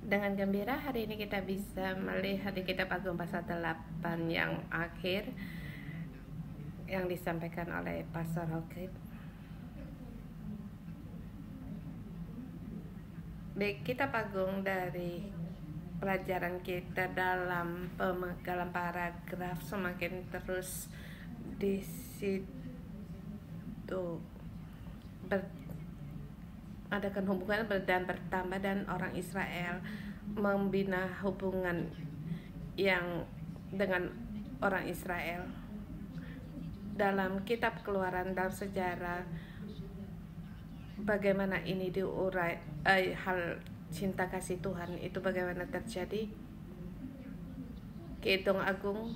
Dengan gembira hari ini kita bisa melihat di kitab Agung pasal 8 yang akhir yang disampaikan oleh Pastor Hokip. Di kitab Agung dari pelajaran kita dalam pemenggalan paragraf semakin terus di situ adakan hubungan dan bertambah, dan orang Israel membina hubungan yang dengan orang Israel. Dalam kitab Keluaran, dalam sejarah bagaimana ini diurai, hal cinta kasih Tuhan itu bagaimana terjadi. Kidung Agung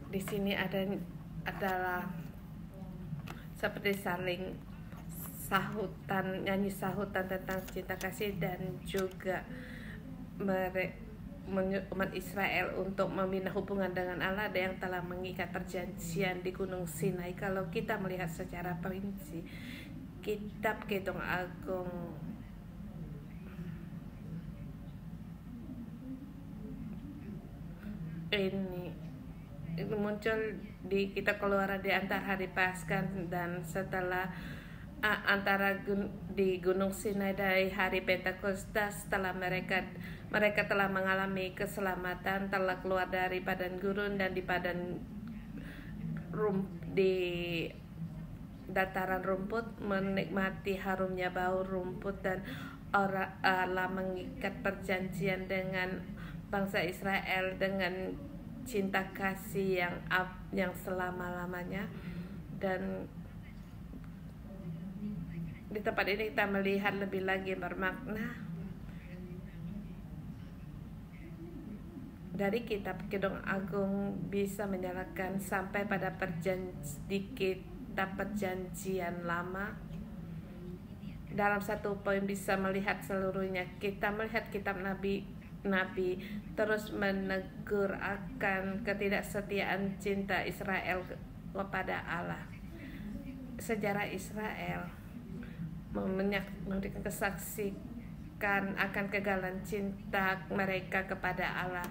di sini adalah seperti saling sahutan, nyanyi sahutan tentang cinta kasih, dan juga umat Israel untuk membina hubungan dengan Allah yang telah mengikat perjanjian di Gunung Sinai. Kalau kita melihat secara perinci kitab Kidung Agung ini muncul di kitab Keluaran di antara hari Paskah dan setelah di Gunung Sinai dari hari Pentakosta, setelah mereka telah mengalami keselamatan, telah keluar dari padang gurun dan di dataran rumput, menikmati harumnya bau rumput, dan Allah mengikat perjanjian dengan bangsa Israel dengan cinta kasih yang selama-lamanya. Dan di tempat ini kita melihat lebih lagi bermakna dari kitab Kidung Agung bisa menyalakan sampai pada di kitab Perjanjian Lama. Dalam satu poin bisa melihat seluruhnya. Kita melihat kitab Nabi terus menegur akan ketidaksetiaan cinta Israel kepada Allah. Sejarah Israel memberikan kesaksian akan kegagalan cinta mereka kepada Allah.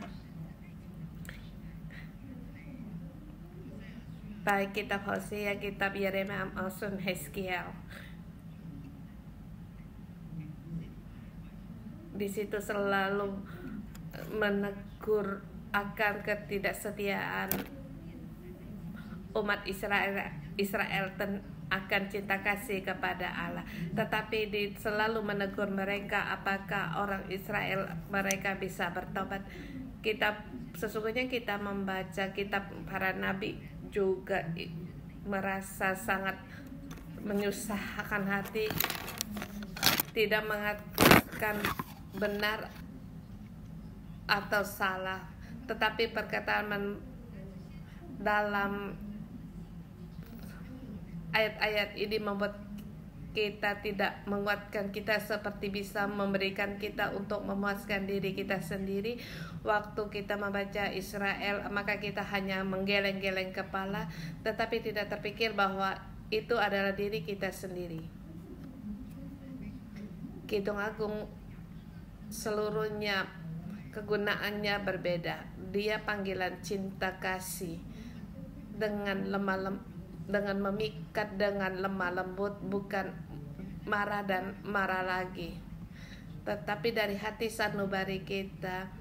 Baik kitab Hosea, kitab Yeremia, maupun Hezkiel. Di situ selalu menegur akan ketidaksetiaan umat Israel akan cinta kasih kepada Allah. Tetapi selalu menegur mereka apakah orang Israel mereka bisa bertobat. Sesungguhnya kita membaca kitab para nabi juga merasa sangat menyusahkan hati, tidak mengatakan benar atau salah, tetapi perkataan dalam ayat-ayat ini membuat kita tidak menguatkan kita seperti bisa memberikan kita untuk memuaskan diri kita sendiri. Waktu kita membaca Israel, maka kita hanya menggeleng-geleng kepala, tetapi tidak terpikir bahwa itu adalah diri kita sendiri. Kidung Agung seluruhnya kegunaannya berbeda. Dia panggilan cinta kasih dengan dengan memikat, dengan lemah lembut, bukan marah dan marah lagi, tetapi dari hati sanubari kita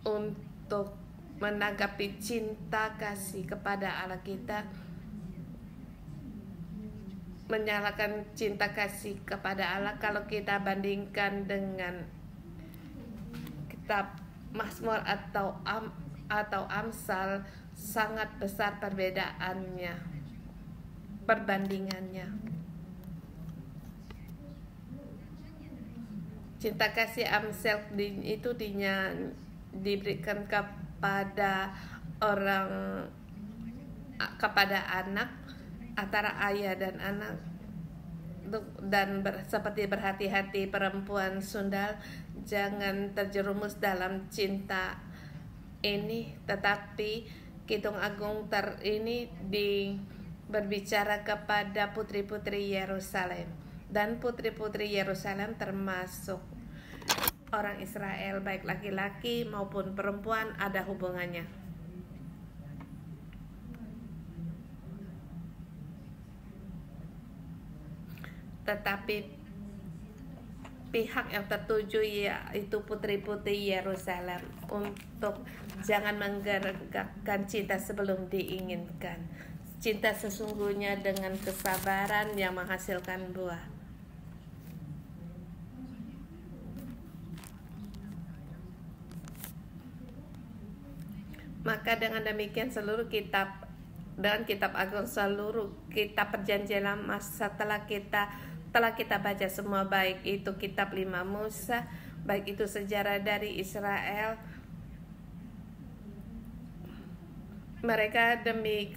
untuk menanggapi cinta kasih kepada Allah. Kita menyalakan cinta kasih kepada Allah kalau kita bandingkan dengan kitab Mazmur atau Amsal, sangat besar perbandingannya. Cinta kasih Amsal itu diberikan kepada anak, antara ayah dan anak, dan seperti berhati-hati perempuan sundal, jangan terjerumus dalam cinta ini. Tetapi Kidung Agung ini berbicara kepada putri-putri Yerusalem, dan putri-putri Yerusalem termasuk orang Israel, baik laki-laki maupun perempuan, ada hubungannya. Tetapi pihak yang tertuju yaitu putri-putri Yerusalem untuk jangan menggerakkan cinta sebelum diinginkan. Cinta sesungguhnya dengan kesabaran yang menghasilkan buah. Maka dengan demikian seluruh kitab dan kitab agung, seluruh kitab perjanjian lama telah kita baca semua, baik itu kitab 5 Musa, baik itu sejarah dari Israel. Mereka demi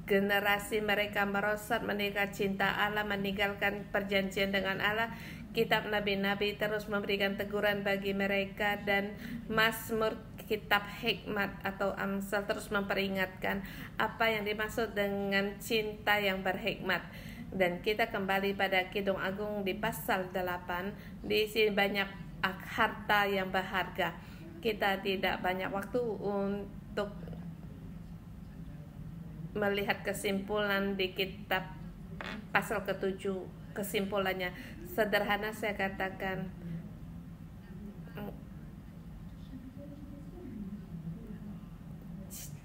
generasi mereka merosot meninggalkan cinta Allah, meninggalkan perjanjian dengan Allah. Kitab nabi-nabi terus memberikan teguran bagi mereka, dan Mazmur, kitab hikmat atau Amsal terus memperingatkan apa yang dimaksud dengan cinta yang berhikmat. Dan kita kembali pada Kidung Agung di pasal 8, di sini banyak harta yang berharga. Kita tidak banyak waktu untuk melihat kesimpulan di kitab pasal ke-7. Kesimpulannya sederhana, saya katakan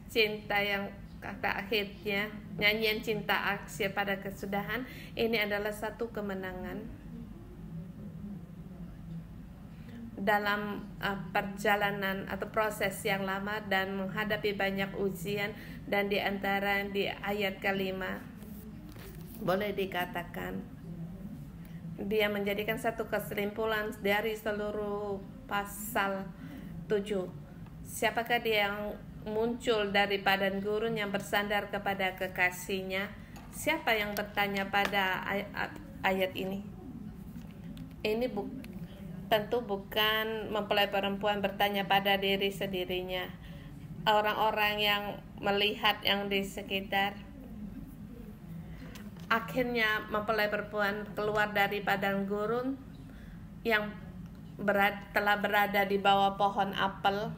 cinta yang kata akhirnya, nyanyian cinta akhir pada kesudahan, ini adalah satu kemenangan dalam perjalanan atau proses yang lama dan menghadapi banyak ujian. Dan di antara di ayat kelima boleh dikatakan dia menjadikan satu kesimpulan dari seluruh pasal 7. Siapakah dia yang muncul dari padang gurun yang bersandar kepada kekasihnya? Siapa yang bertanya pada ayat ini? Ini tentu bukan mempelai perempuan bertanya pada diri sendirinya. Orang-orang yang melihat yang di sekitar. Akhirnya mempelai perempuan keluar dari padang gurun yang telah berada di bawah pohon apel.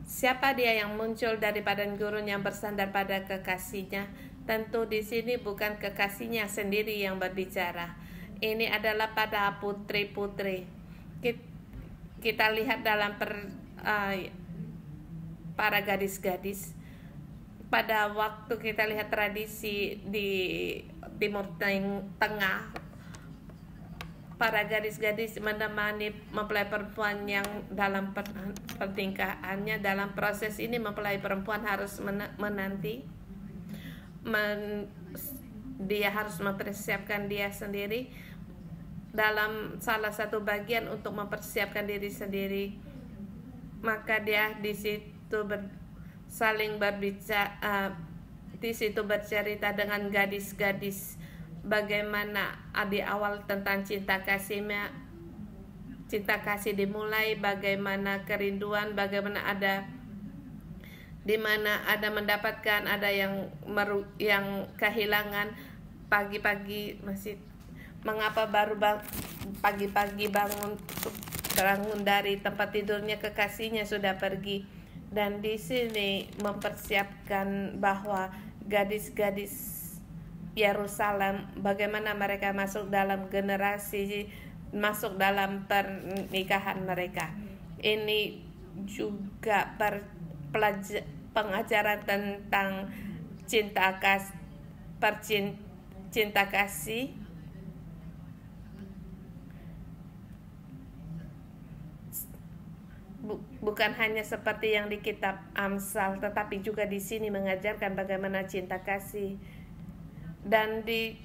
Siapa dia yang muncul dari padang gurun yang bersandar pada kekasihnya? Tentu di sini bukan kekasihnya sendiri yang berbicara. Ini adalah pada putri-putri. Kita lihat dalam para gadis-gadis. Pada waktu kita lihat tradisi di Timur Tengah, para gadis-gadis menemani mempelai perempuan yang dalam pernikahannya. Dalam proses ini mempelai perempuan harus menanti, dia harus mempersiapkan dia sendiri dalam salah satu bagian untuk mempersiapkan diri sendiri. Maka dia di situ saling berbicara, di situ bercerita dengan gadis-gadis bagaimana di awal tentang cinta kasih dimulai, bagaimana kerinduan, bagaimana ada di mana ada mendapatkan, ada yang kehilangan. Pagi-pagi masih mengapa baru pagi-pagi bangun dari tempat tidurnya, kekasihnya sudah pergi. Dan di sini mempersiapkan bahwa gadis-gadis Yerusalem bagaimana mereka masuk dalam generasi, masuk dalam pernikahan mereka. Ini juga pengajaran tentang cinta kasih. Bukan hanya seperti yang di kitab Amsal, tetapi juga di sini mengajarkan bagaimana cinta kasih. Dan di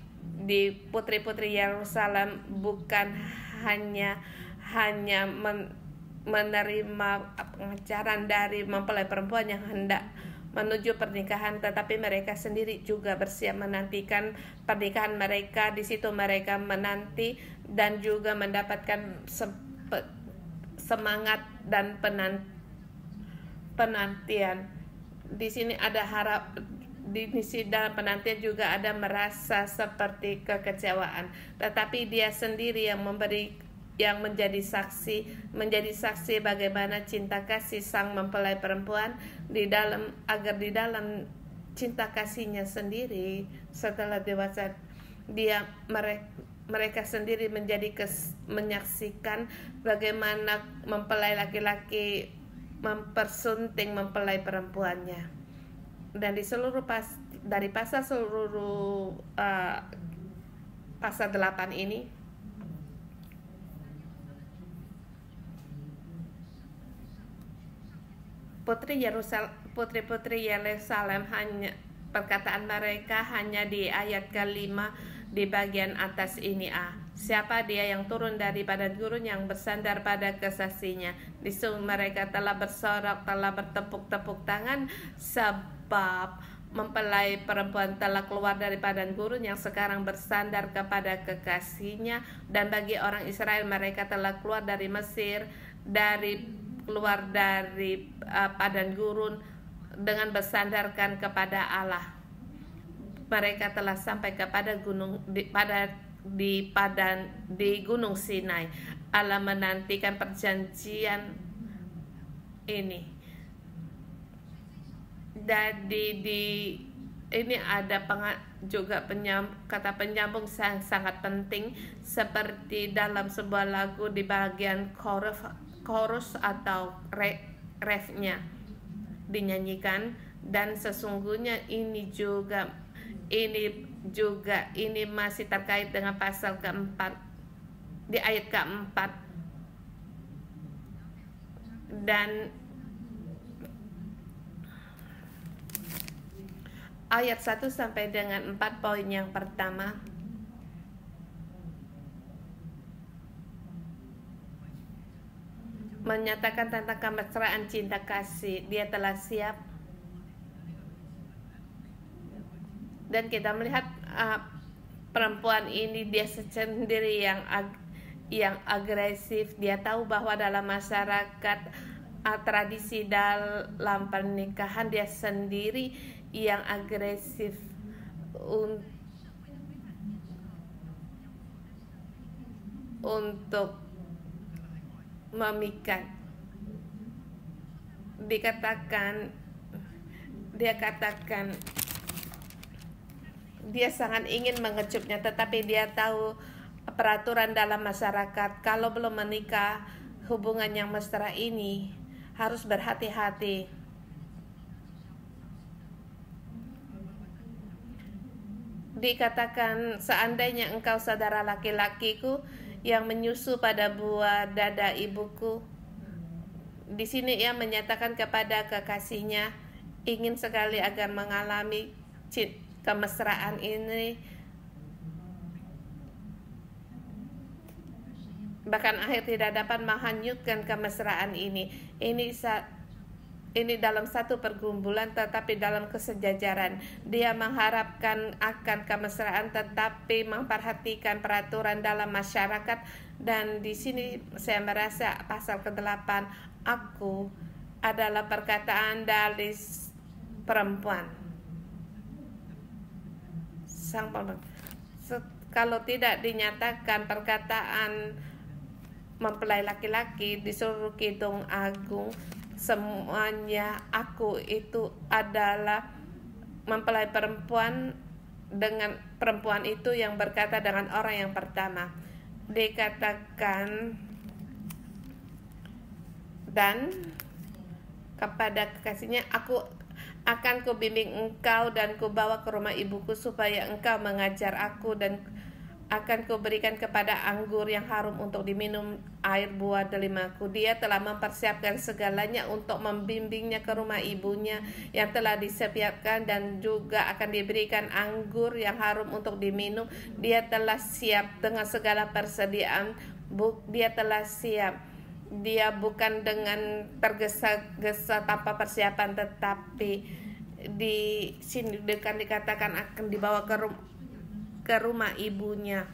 putri-putri Yerusalem bukan hanya menerima pengajaran dari mempelai perempuan yang hendak menuju pernikahan, tetapi mereka sendiri juga bersiap menantikan pernikahan mereka. Di situ mereka menanti dan juga mendapatkan semangat dan penantian. Di sini ada di misi dalam penantian juga ada merasa seperti kekecewaan, tetapi dia sendiri yang menjadi saksi bagaimana cinta kasih sang mempelai perempuan agar di dalam cinta kasihnya sendiri setelah dewasa mereka sendiri menyaksikan bagaimana mempelai laki-laki mempersunting mempelai perempuannya. Dan di dari pasal pasal 8 ini putri-putri Yerusalem hanya perkataan mereka hanya di ayat ke-5 di bagian atas ini. Siapa dia yang turun dari badan gurun yang bersandar pada kesaksinya? Di situ mereka telah bersorak, telah bertepuk-tepuk tangan sebab mempelai perempuan telah keluar dari badan gurun yang sekarang bersandar kepada kekasihnya. Dan bagi orang Israel, mereka telah keluar dari Mesir, keluar dari padang gurun dengan bersandarkan kepada Allah. Mereka telah sampai kepada di Gunung Sinai. Allah menantikan perjanjian ini. Jadi ini ada kata penyambung sangat penting, seperti dalam sebuah lagu di bagian chorus atau refnya dinyanyikan. Dan sesungguhnya ini masih terkait dengan pasal keempat di ayat keempat, dan ayat 1 sampai dengan 4. Poin yang pertama, menyatakan tentang kemesraan cinta kasih. Dia telah siap, dan kita melihat perempuan ini dia sendiri yang agresif. Dia tahu bahwa dalam masyarakat tradisi dalam pernikahan dia sendiri yang agresif untuk memikat. Dia sangat ingin mengecupnya, tetapi dia tahu peraturan dalam masyarakat. Kalau belum menikah, hubungan yang mesra ini harus berhati-hati. Dikatakan, seandainya engkau saudara laki-lakiku yang menyusu pada buah dada ibuku. Di sini ia menyatakan kepada kekasihnya, ingin sekali agar mengalami kemesraan ini. Bahkan akhir tidak dapat menghanyutkan kemesraan ini. Ini dalam satu pergumulan, tetapi dalam kesejajaran. Dia mengharapkan akan kemesraan, tetapi memperhatikan peraturan dalam masyarakat. Dan di sini saya merasa pasal ke-8, aku adalah perkataan dari perempuan. Sang perempuan. Kalau tidak dinyatakan perkataan mempelai laki-laki di seluruh Kidung Agung, semuanya aku itu adalah mempelai perempuan, dengan perempuan itu yang berkata dengan orang yang pertama. Dikatakan, dan kepada kekasihnya, aku akan kubimbing engkau dan kubawa ke rumah ibuku supaya engkau mengajar aku, dan akan kuberikan kepada anggur yang harum untuk diminum air buah delima-Ku. Dia telah mempersiapkan segalanya untuk membimbingnya ke rumah ibunya yang telah disiapkan, dan juga akan diberikan anggur yang harum untuk diminum. Dia telah siap dengan segala persediaan. Dia telah siap. Dia bukan dengan tergesa-gesa tanpa persiapan, tetapi di sini dikatakan akan dibawa ke rumah ibunya.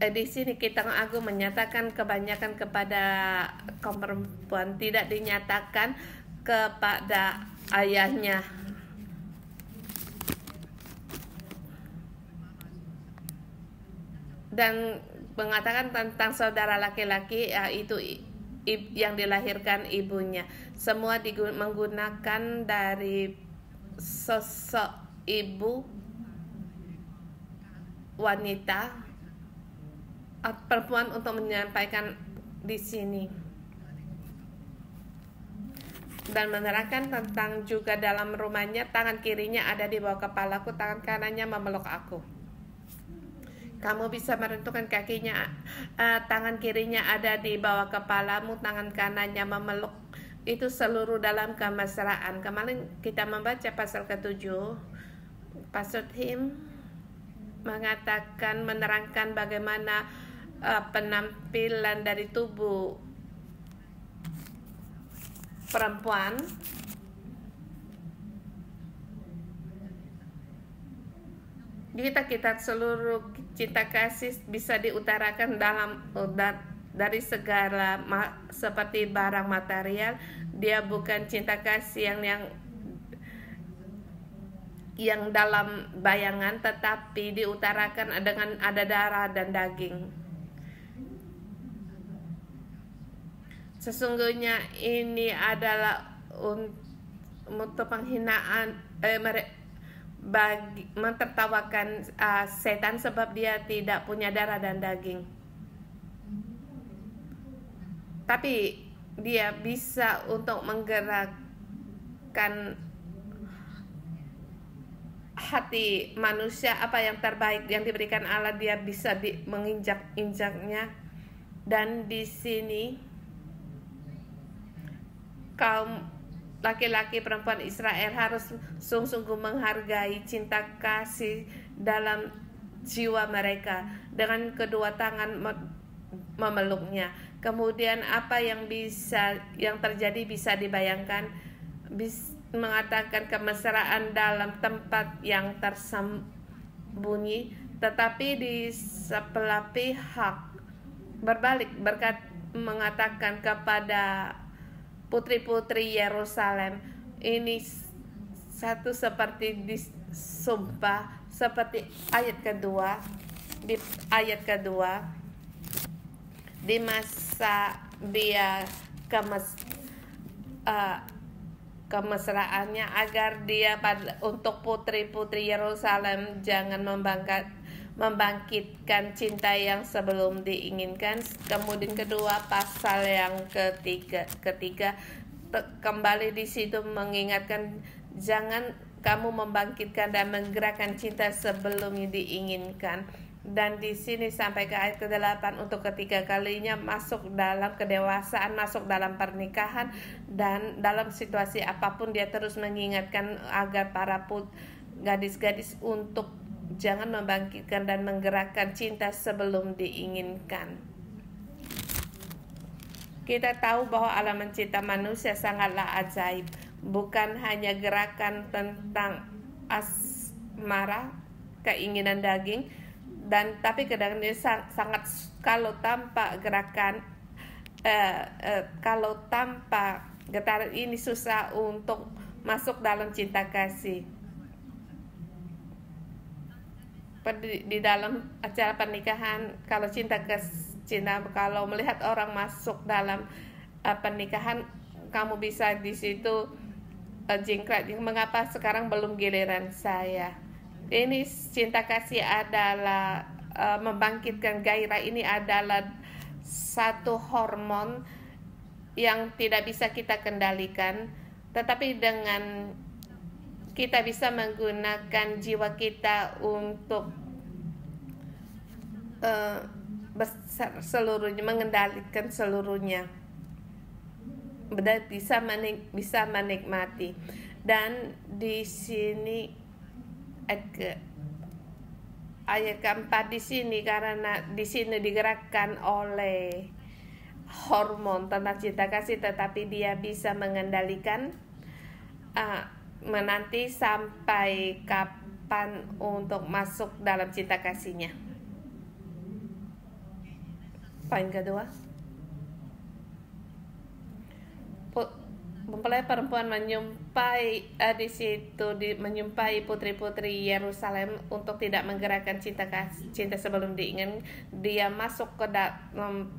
Di sini Kidung Agung menyatakan kebanyakan kepada kaum perempuan, tidak dinyatakan kepada ayahnya. Dan mengatakan tentang saudara laki-laki, itu yang dilahirkan ibunya. Semua menggunakan dari sosok ibu wanita perempuan untuk menyampaikan di sini dan menerangkan tentang juga dalam rumahnya, tangan kirinya ada di bawah kepalaku, tangan kanannya memeluk aku. Kamu bisa menentukan kakinya, tangan kirinya ada di bawah kepalamu, tangan kanannya memeluk. Itu seluruh dalam kemesraan. Kemarin kita membaca pasal ke-7, Pastor Tim mengatakan, menerangkan bagaimana penampilan dari tubuh perempuan. Kita seluruh cinta kasih bisa diutarakan dari segala seperti barang material. Dia bukan cinta kasih yang dalam bayangan, tetapi diutarakan dengan ada darah dan daging. Sesungguhnya ini adalah untuk penghinaan, mentertawakan setan, sebab dia tidak punya darah dan daging, tapi dia bisa untuk menggerakkan hati manusia. Apa yang terbaik yang diberikan Allah, dia bisa menginjak-injaknya. Dan di sini kaum laki-laki perempuan Israel harus sungguh-sungguh menghargai cinta kasih dalam jiwa mereka, dengan kedua tangan memeluknya. Kemudian apa yang terjadi bisa dibayangkan, mengatakan kemesraan dalam tempat yang tersembunyi, tetapi di sebelah pihak berbalik, mengatakan kepada putri-putri Yerusalem, ini satu seperti disumpah, seperti di ayat kedua, di masa dia kemesraannya, agar dia untuk putri-putri Yerusalem jangan membangkitkan cinta yang sebelum diinginkan. Kemudian kedua, pasal yang ketiga kembali di situ mengingatkan, jangan kamu membangkitkan dan menggerakkan cinta sebelum diinginkan. Dan di sini sampai ke ayat ke-8, untuk ketiga kalinya masuk dalam kedewasaan, masuk dalam pernikahan, dan dalam situasi apapun dia terus mengingatkan agar para gadis-gadis untuk jangan membangkitkan dan menggerakkan cinta sebelum diinginkan. Kita tahu bahwa Allah mencipta manusia sangatlah ajaib, bukan hanya gerakan tentang asmara, keinginan daging, tapi kadang dia sangat, kalau tanpa gerakan, kalau tanpa getaran ini susah untuk masuk dalam cinta kasih. Di dalam acara pernikahan, kalau kalau melihat orang masuk dalam pernikahan, kamu bisa di situ jingkrak, mengapa sekarang belum giliran saya. Ini cinta kasih adalah membangkitkan gairah. Ini adalah satu hormon yang tidak bisa kita kendalikan, tetapi dengan kita bisa menggunakan jiwa kita untuk seluruhnya, mengendalikan seluruhnya, bisa menikmati. Dan di sini ayat keempat di sini, karena di sini digerakkan oleh hormon tentang cinta kasih, tetapi dia bisa mengendalikan menanti sampai kapan untuk masuk dalam cinta kasihnya. Poin kedua, mempelai perempuan menyumpai di situ menyumpai putri-putri Yerusalem untuk tidak menggerakkan cinta sebelum diingin dia masuk ke dalam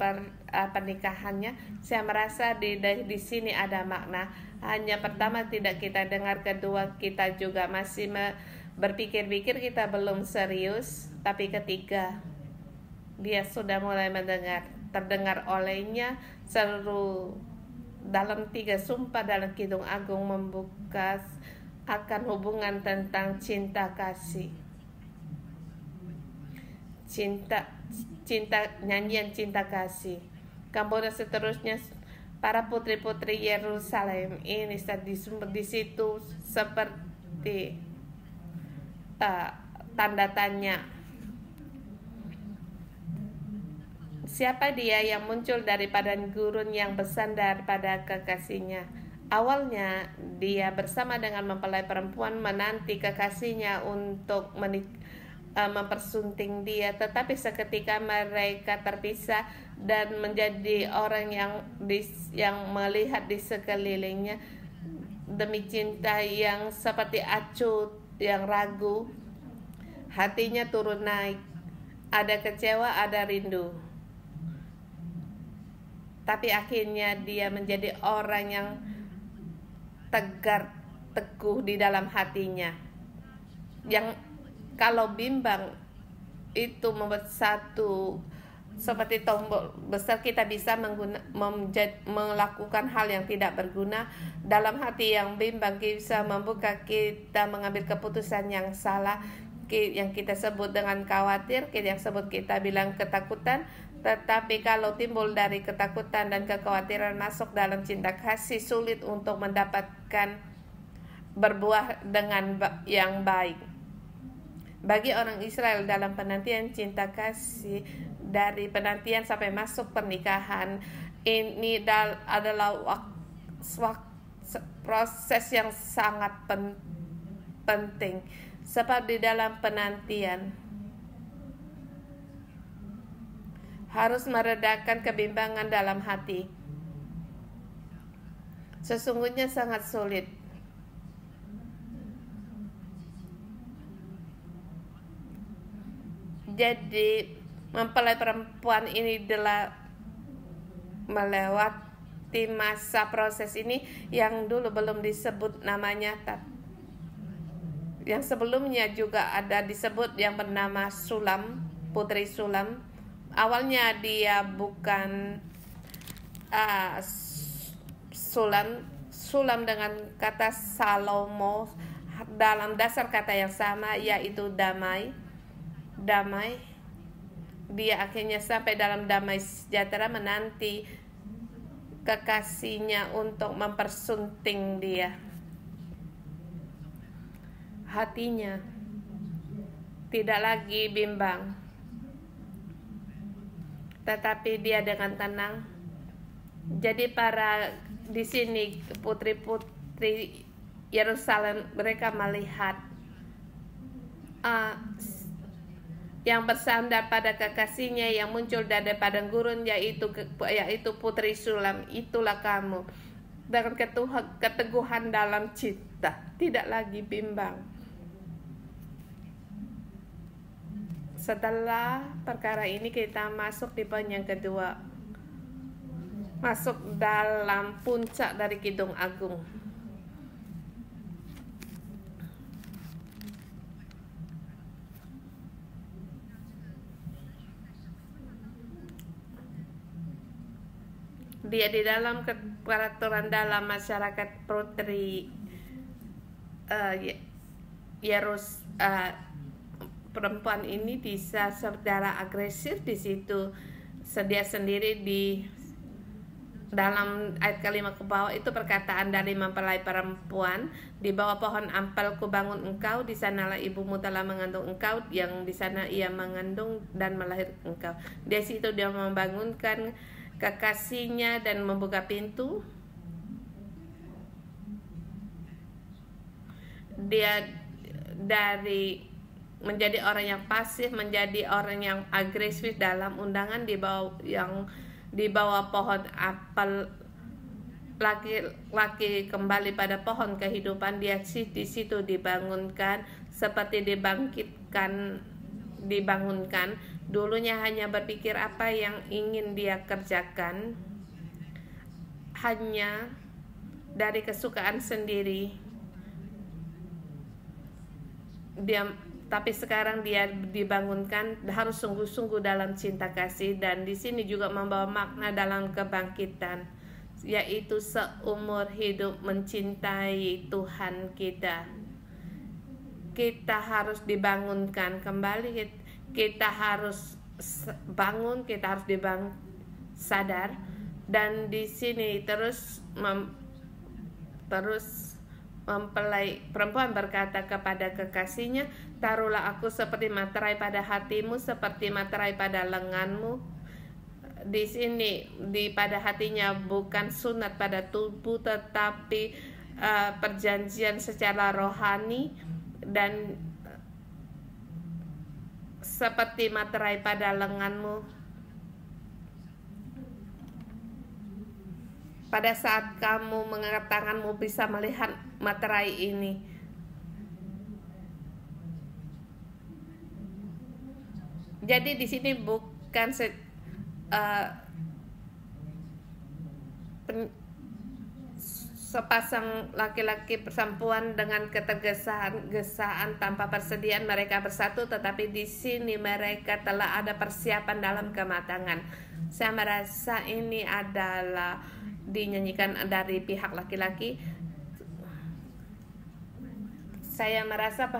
pernikahannya. Saya merasa di sini ada makna. Hanya pertama tidak kita dengar, kedua kita juga masih berpikir-pikir, kita belum serius, tapi ketiga dia sudah mulai terdengar olehnya seru dalam 3 sumpah dalam Kidung Agung membuka akan hubungan tentang cinta kasih, nyanyian cinta kasih. Kemudian seterusnya para putri-putri Yerusalem ini di situ seperti tanda tanya. Siapa dia yang muncul dari padang gurun yang bersandar pada kekasihnya? Awalnya dia bersama dengan mempelai perempuan menanti kekasihnya untuk mempersunting dia, tetapi seketika mereka terpisah dan menjadi orang yang melihat di sekelilingnya demi cinta yang seperti acuh yang ragu, hatinya turun naik, ada kecewa, ada rindu. Tapi akhirnya dia menjadi orang yang teguh di dalam hatinya. Yang kalau bimbang itu membuat satu seperti tombol besar, kita bisa melakukan hal yang tidak berguna. Dalam hati yang bimbang bisa membuka kita mengambil keputusan yang salah, yang kita sebut dengan khawatir, yang sebut kita bilang ketakutan. Tetapi kalau timbul dari ketakutan dan kekhawatiran masuk dalam cinta kasih, sulit untuk mendapatkan berbuah dengan yang baik. Bagi orang Israel dalam penantian cinta kasih, dari penantian sampai masuk pernikahan, ini adalah proses yang sangat penting. Sebab di dalam penantian harus meredakan kebimbangan dalam hati. Sesungguhnya sangat sulit. Jadi mempelai perempuan ini adalah melewati masa proses ini yang dulu belum disebut namanya. Yang sebelumnya juga ada disebut yang bernama Sulam, Putri Sulam. Awalnya dia bukan Sulam dengan kata Salomo dalam dasar kata yang sama, yaitu damai. Dia akhirnya sampai dalam damai sejahtera menanti kekasihnya untuk mempersunting dia. Hatinya tidak lagi bimbang, tetapi dia dengan tenang. Jadi di sini putri-putri Yerusalem, mereka melihat yang bersandar pada kekasihnya yang muncul dari padang gurun, yaitu Putri Sulam. Itulah kamu, dengan keteguhan dalam cinta, tidak lagi bimbang. Setelah perkara ini kita masuk di poin yang kedua, masuk dalam puncak dari Kidung Agung. Dia di dalam peraturan dalam masyarakat putri perempuan ini bisa secara agresif di situ. Sedia sendiri di dalam ayat kelima ke bawah itu perkataan dari mempelai perempuan, di bawah pohon ampel ku bangun engkau, di sanalah ibumu telah mengandung engkau, yang di sana ia mengandung dan melahirkan engkau. Di situ dia membangunkan kekasihnya dan membuka pintu. Dia dari menjadi orang yang pasif menjadi orang yang agresif dalam undangan di bawah pohon apel laki-laki kembali pada pohon kehidupan, dia di situ dibangunkan seperti dibangunkan. Dulunya hanya berpikir apa yang ingin dia kerjakan, hanya dari kesukaan sendiri. Tapi sekarang dia dibangunkan harus sungguh-sungguh dalam cinta kasih, dan di sini juga membawa makna dalam kebangkitan, yaitu seumur hidup mencintai Tuhan kita. Kita harus dibangunkan kembali, kita harus bangun, kita harus sadar, dan di sini terus mempelai perempuan berkata kepada kekasihnya, taruhlah aku seperti materai pada hatimu, seperti materai pada lenganmu. Di sini pada hatinya bukan sunat pada tubuh, tetapi perjanjian secara rohani, dan seperti materai pada lenganmu. Pada saat kamu mengangkat tanganmu bisa melihat materai ini. Jadi di sini bukan sepasang laki-laki perempuan dengan ketergesa-gesaan tanpa persediaan mereka bersatu, tetapi di sini mereka telah ada persiapan dalam kematangan. Saya merasa ini adalah dinyanyikan dari pihak laki-laki. Saya merasa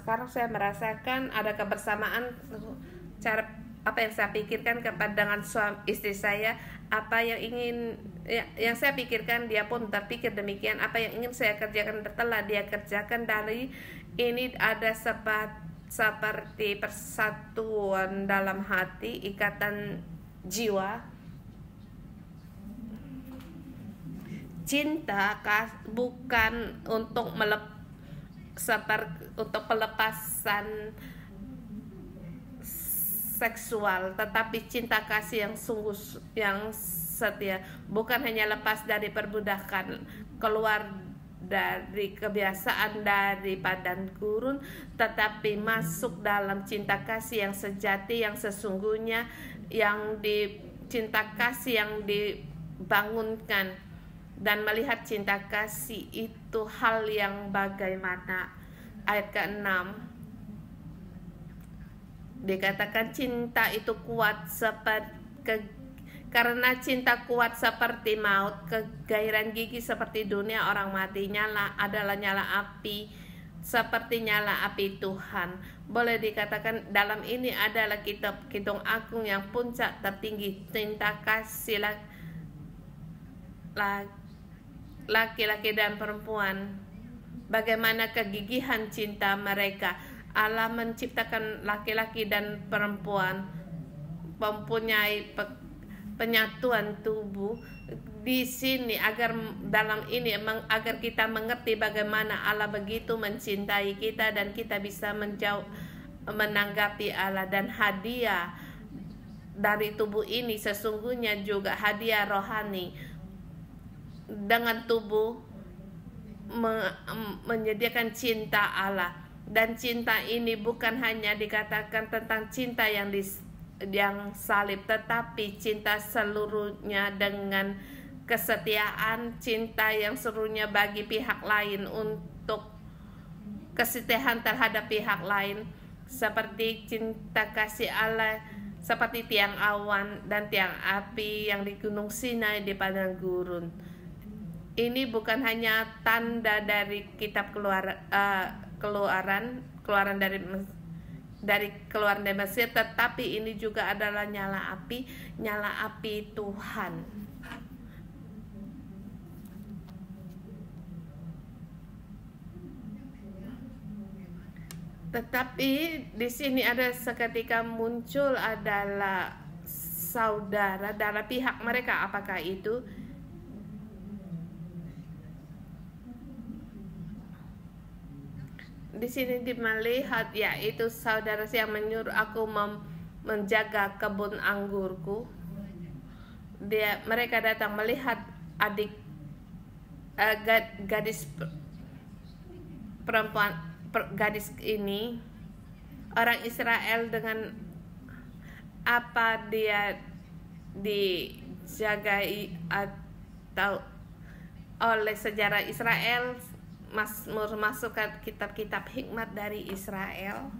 sekarang saya merasakan ada kebersamaan cara apa yang saya pikirkan dengan istri saya, apa yang yang saya pikirkan dia pun terpikir demikian, apa yang ingin saya kerjakan telah dia kerjakan. Dari ini ada seperti persatuan dalam hati, ikatan jiwa. Cinta bukan untuk pelepasan seksual, tetapi cinta kasih yang sungguh, yang setia, bukan hanya lepas dari perbudakan, keluar dari kebiasaan dari padang gurun, tetapi masuk dalam cinta kasih yang sejati, yang sesungguhnya, cinta kasih yang dibangunkan. Dan melihat cinta kasih itu hal yang bagaimana. Ayat ke-6 dikatakan cinta itu kuat karena cinta kuat seperti maut, kegairan gigi seperti dunia orang mati, adalah nyala api seperti nyala api Tuhan. Boleh dikatakan dalam ini adalah kitab Kidung Agung yang puncak tertinggi cinta kasih laki-laki dan perempuan. Bagaimana kegigihan cinta mereka. Allah menciptakan laki-laki dan perempuan mempunyai penyatuan tubuh di sini agar kita mengerti bagaimana Allah begitu mencintai kita, dan kita bisa menanggapi Allah. Dan hadiah dari tubuh ini sesungguhnya juga hadiah rohani. Dengan tubuh menyediakan cinta Allah, dan cinta ini bukan hanya dikatakan tentang cinta yang salib, tetapi cinta seluruhnya dengan kesetiaan, cinta yang seluruhnya bagi pihak lain, untuk kesetiaan terhadap pihak lain, seperti cinta kasih Allah seperti tiang awan dan tiang api yang di Gunung Sinai di padang gurun. Ini bukan hanya tanda dari kitab keluaran dari Mesir, tetapi ini juga adalah nyala api Tuhan. Tetapi di sini ada seketika muncul adalah saudara dari pihak mereka. Apakah itu? Di sini melihat, yaitu saudara yang menyuruh aku menjaga kebun anggurku. mereka datang melihat gadis perempuan gadis ini, orang Israel, dengan apa dia dijagai atau oleh sejarah Israel, Mazmur masuk ke kitab-kitab hikmat dari Israel,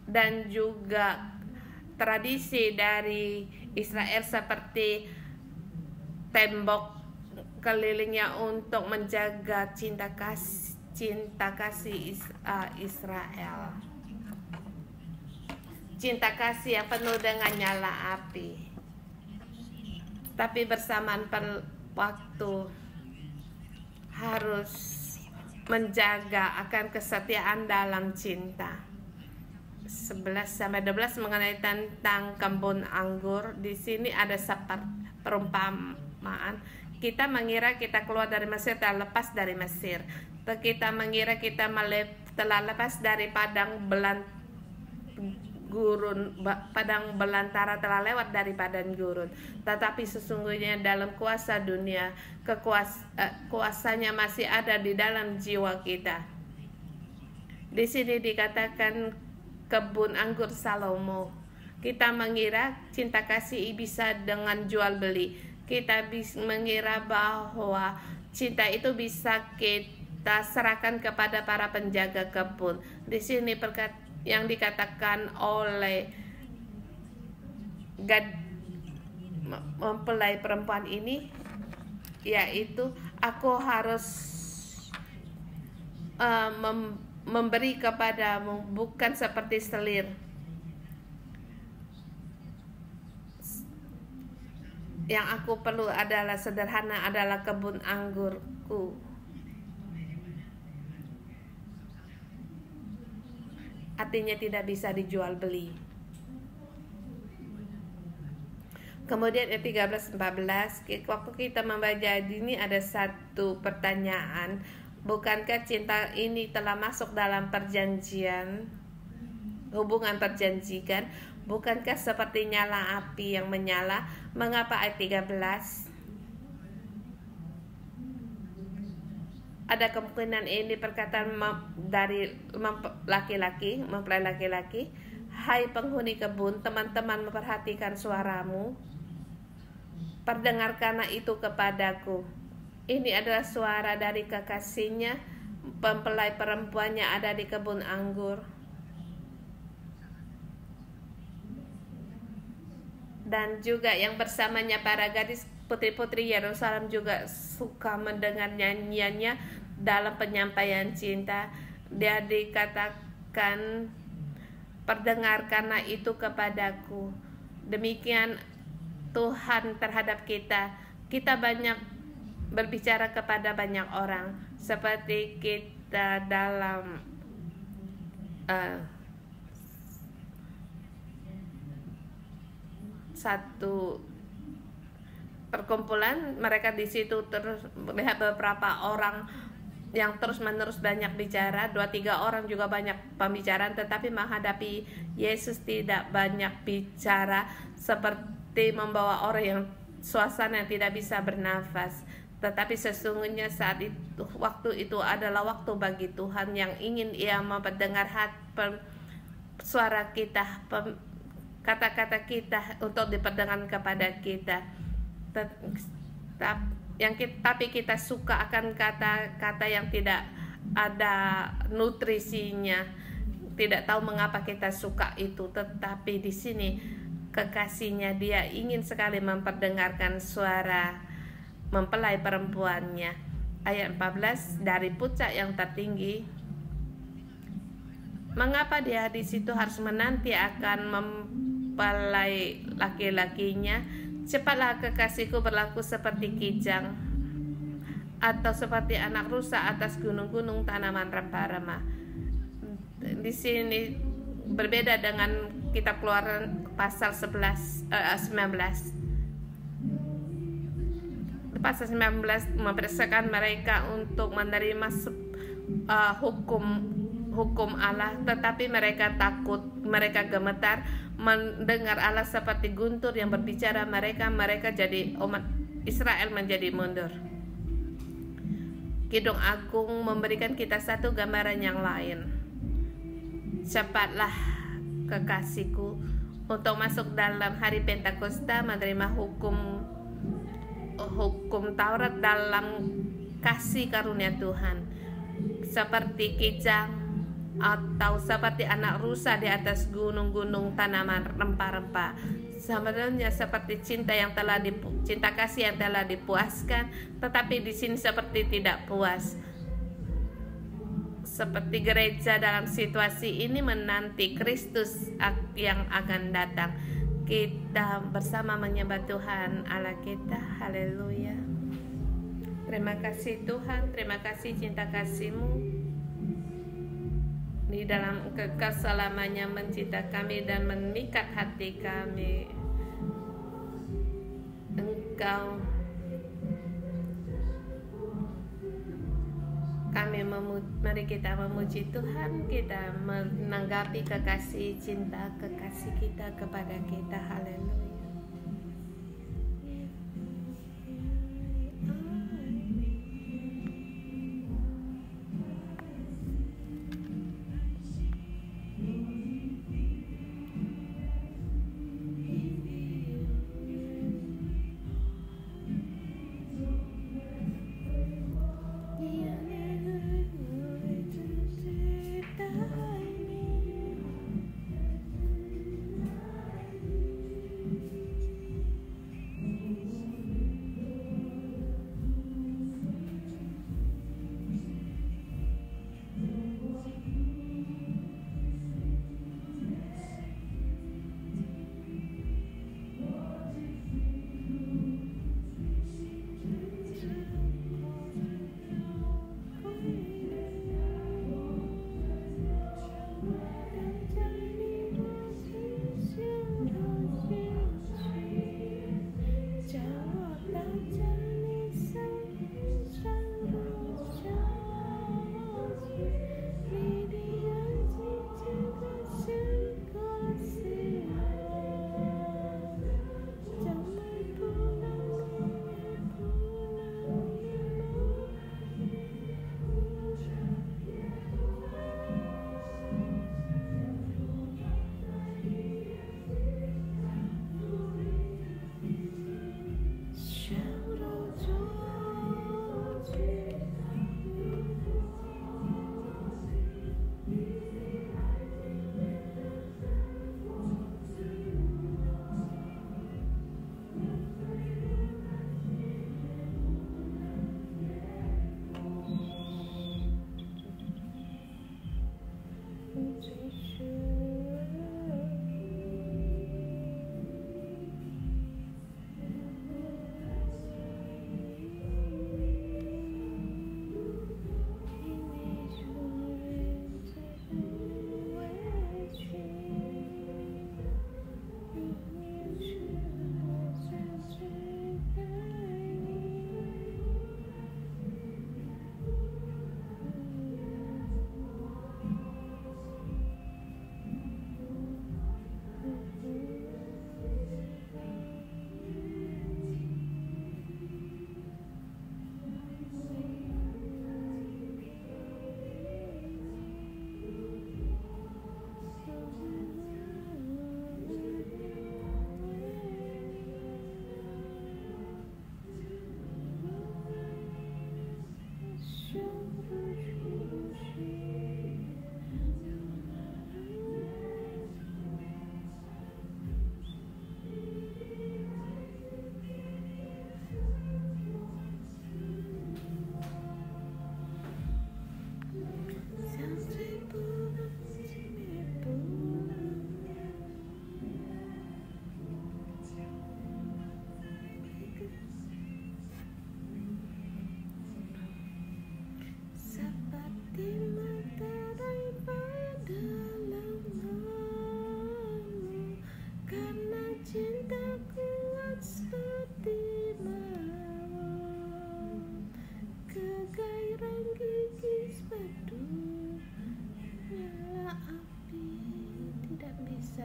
dan juga tradisi dari Israel seperti tembok kelilingnya untuk menjaga cinta kasih Israel, cinta kasih yang penuh dengan nyala api. Tapi bersamaan waktu harus menjaga akan kesetiaan dalam cinta. 11-12 mengenai tentang kebun anggur. Di sini ada perumpamaan. Kita mengira kita keluar dari Mesir, telah lepas dari Mesir. Kita mengira kita telah lepas dari padang belantara, telah lewat dari padang gurun. Tetapi sesungguhnya dalam kuasa dunia, kuasanya masih ada di dalam jiwa kita. Di sini dikatakan kebun anggur Salomo. Kita mengira cinta kasih bisa dengan jual beli. Kita mengira bahwa cinta itu bisa kita serahkan kepada para penjaga kebun. Di sini yang dikatakan oleh mempelai perempuan ini, yaitu aku harus memberi kepadamu, bukan seperti selir. Yang aku perlu adalah sederhana, adalah kebun anggurku. Artinya tidak bisa dijual beli. Kemudian ayat 13-14, waktu kita membaca ini ada satu pertanyaan. Bukankah cinta ini telah masuk dalam perjanjian, hubungan perjanjian? Bukankah seperti nyala api yang menyala? Mengapa ayat 13? Ada kemungkinan ini perkataan dari mempelai laki-laki. Hai penghuni kebun, teman-teman memperhatikan suaramu. Perdengarkanlah itu kepadaku. Ini adalah suara dari kekasihnya, mempelai perempuannya ada di kebun anggur. Dan juga yang bersamanya para gadis putri-putri Yerusalem juga suka mendengar nyanyiannya dalam penyampaian cinta. Dia dikatakan, perdengarkanlah itu kepadaku. Demikian Tuhan terhadap kita. Kita banyak berbicara kepada banyak orang, seperti kita dalam satu perkumpulan, mereka di situ terus melihat beberapa orang yang terus-menerus banyak bicara, 2-3 orang juga banyak pembicaraan, tetapi menghadapi Yesus tidak banyak bicara, seperti membawa orang yang suasana yang tidak bisa bernafas. Tetapi sesungguhnya saat itu, waktu itu adalah waktu bagi Tuhan yang ingin Ia mendengar suara kita, kata-kata kita untuk diperdengarkan kepada kita. Tapi kita suka akan kata-kata yang tidak ada nutrisinya. Tidak tahu mengapa kita suka itu, tetapi di sini kekasihnya, dia ingin sekali memperdengarkan suara mempelai perempuannya. Ayat 14, dari puncak yang tertinggi, mengapa dia di situ harus menanti akan mempelai laki-lakinya? Cepatlah kekasihku berlaku seperti kijang, atau seperti anak rusa atas gunung-gunung tanaman rempah-rempah. Di sini berbeda dengan kitab Keluaran pasal 19. Pasal 19 mempersiapkan mereka untuk menerima hukum Allah, tetapi mereka takut, mereka gemetar, mendengar Allah seperti guntur yang berbicara mereka jadi umat Israel menjadi mundur. Kidung Agung memberikan kita satu gambaran yang lain. Cepatlah kekasihku untuk masuk dalam hari Pentakosta, menerima hukum Taurat dalam kasih karunia Tuhan, seperti kijang atau seperti anak rusa di atas gunung-gunung tanaman rempah-rempah. Sebenarnya seperti cinta kasih yang telah dipuaskan, tetapi di sini seperti tidak puas. Seperti gereja dalam situasi ini menanti Kristus yang akan datang. Kita bersama menyembah Tuhan Allah kita. Haleluya. Terima kasih Tuhan, terima kasih cinta kasih-Mu di dalam kekal selamanya mencinta kami dan memikat hati kami. Mari kita memuji Tuhan, kita menanggapi kekasih cinta kekasih kita kepada kita. Haleluya.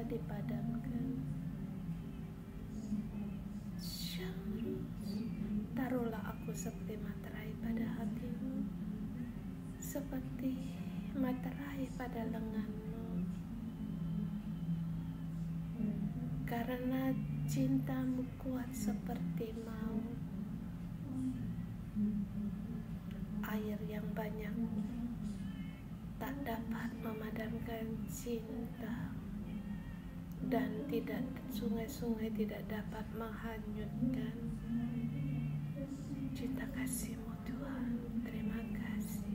dipadamkan. Taruhlah aku seperti materai pada hatimu, seperti materai pada lenganmu, karena cintamu kuat seperti maut. Air yang banyak tak dapat memadamkan cinta, dan sungai-sungai tidak dapat menghanyutkan cinta kasih-Mu Tuhan. Terima kasih.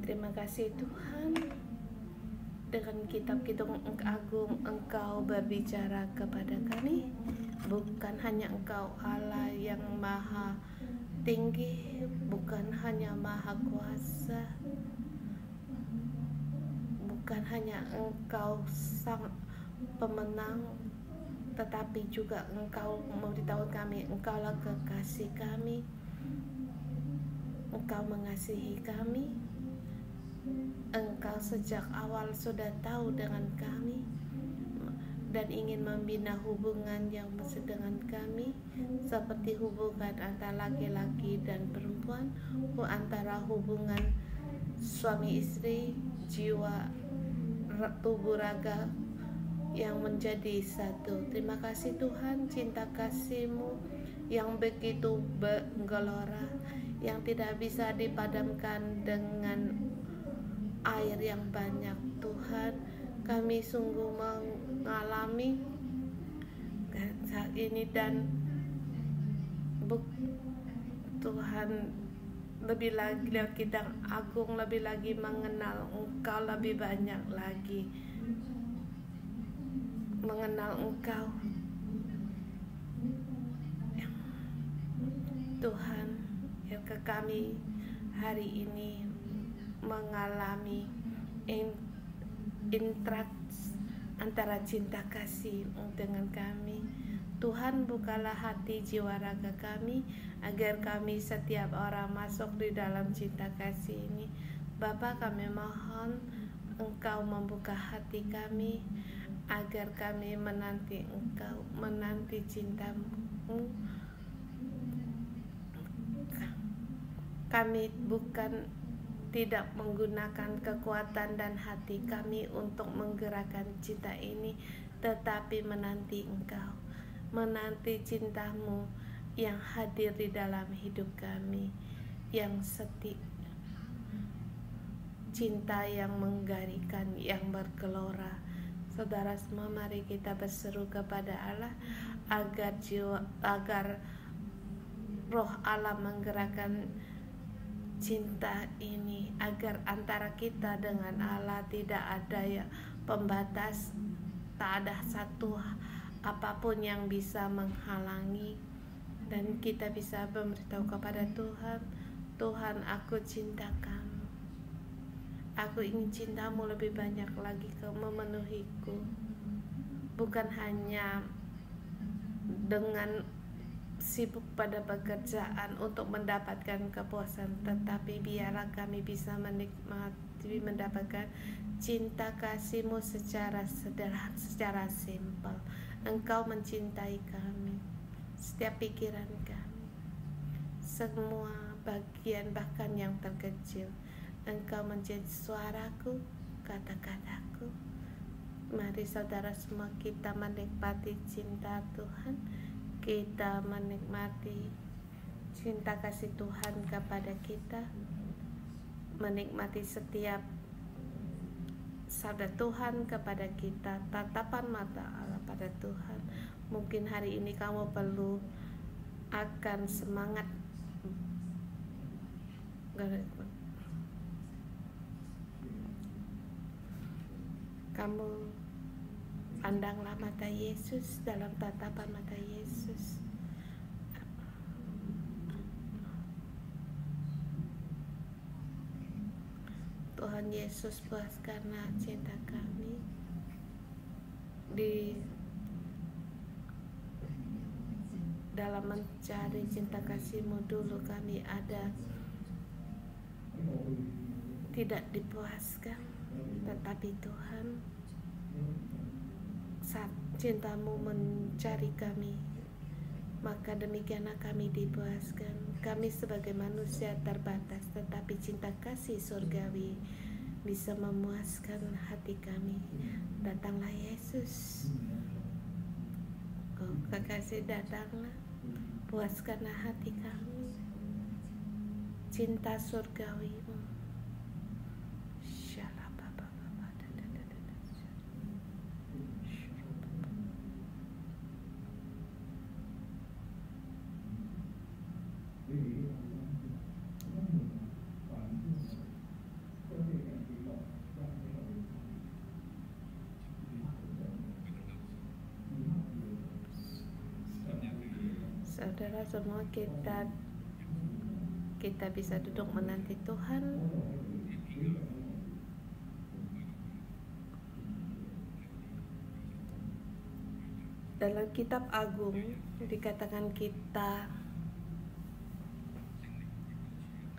Terima kasih Tuhan. Dengan kitab-kitab agung Engkau berbicara kepada kami. Bukan hanya Engkau Allah yang maha tinggi, bukan hanya maha kuasa, bukan hanya Engkau sang pemenang, tetapi juga Engkau memberitahu kami, Engkaulah kekasih kami. Engkau mengasihi kami. Engkau sejak awal sudah tahu dengan kami dan ingin membina hubungan yang bersih dengan kami, seperti hubungan antara laki-laki dan perempuan, antara hubungan suami istri, jiwa, tubuh, raga yang menjadi satu. Terima kasih Tuhan, cinta kasih-Mu yang begitu menggelora, yang tidak bisa dipadamkan dengan air yang banyak. Tuhan, kami sungguh mengalami saat ini, dan Tuhan, lebih lagi kita agung, lebih lagi mengenal Engkau lebih banyak lagi, mengenal Engkau Tuhan. Yang kami hari ini mengalami interaksi antara cinta kasih dengan kami. Tuhan, bukalah hati jiwa raga kami, agar kami setiap orang masuk di dalam cinta kasih ini. Bapa, kami mohon Engkau membuka hati kami, agar kami menanti Engkau, menanti cinta-Mu. Kami bukan tidak menggunakan kekuatan dan hati kami untuk menggerakkan cinta ini, tetapi menanti Engkau, menanti cinta-Mu yang hadir di dalam hidup kami, yang setia, cinta yang menggarikan, yang bergelora. Saudara semua, mari kita berseru kepada Allah agar Roh Allah menggerakkan cinta ini, agar antara kita dengan Allah tidak ada pembatas, tak ada satu apapun yang bisa menghalangi, dan kita bisa memberitahu kepada Tuhan, Tuhan, aku cinta Kamu, aku ingin cinta-Mu lebih banyak lagi memenuhiku, bukan hanya dengan sibuk pada pekerjaan untuk mendapatkan kepuasan, tetapi biarlah kami bisa menikmati, mendapatkan cinta kasih-Mu secara sederhana, secara simpel. Engkau mencintai kami, setiap pikiran kami, semua bagian bahkan yang terkecil. Engkau menjadi suaraku, kata-kataku. Mari saudara semua kita menikmati cinta Tuhan, kita menikmati cinta kasih Tuhan kepada kita, menikmati setiap sabda Tuhan kepada kita, tatapan mata Allah pada Tuhan. Mungkin hari ini kamu perlu akan semangat. Kamu pandanglah mata Yesus, dalam tatapan mata Yesus. Tuhan Yesus, puaskanlah cinta kami. Di dalam mencari cinta kasih-Mu dulu kami ada tidak dipuaskan, tetapi Tuhan, saat cinta-Mu mencari kami, maka demikianlah kami dipuaskan. Kami sebagai manusia terbatas, tetapi cinta kasih surgawi bisa memuaskan hati kami. Datanglah Yesus, oh kekasih, datanglah, puaskanlah hati kami. Cinta surgawi-Mu. Saudara semua, kita bisa duduk menanti Tuhan. Dalam kitab Agung dikatakan kita,